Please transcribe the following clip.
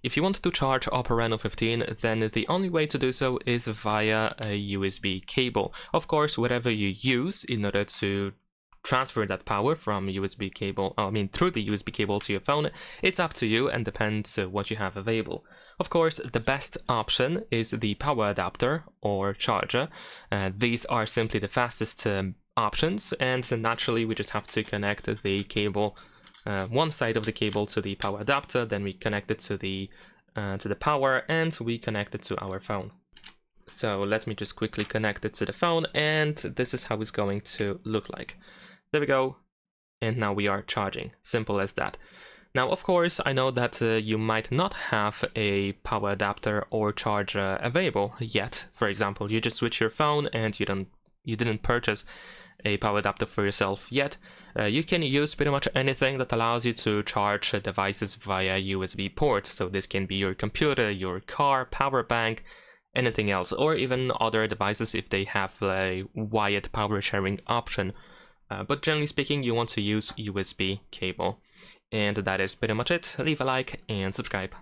If you want to charge OPPO Reno 15, then the only way to do so is via a USB cable. Of course, whatever you use in order to transfer that power from USB cable, through the USB cable to your phone, it's up to you and depends what you have available. Of course, the best option is the power adapter or charger. These are simply the fastest options, and so naturally we just have to connect the cable, one side of the cable to the power adapter, then we connect it to the power, and we connect it to our phone. So let me just quickly connect it to the phone, and this is how it's going to look like. There we go, and now we are charging. Simple as that. Now, of course, I know that you might not have a power adapter or charger available yet. For example, you just switch your phone and you didn't purchase a power adapter for yourself yet. You can use pretty much anything that allows you to charge devices via USB port. So this can be your computer, your car, power bank, anything else, or even other devices if they have a wired power sharing option. But generally speaking, you want to use USB cable. And that is pretty much it. Leave a like and subscribe.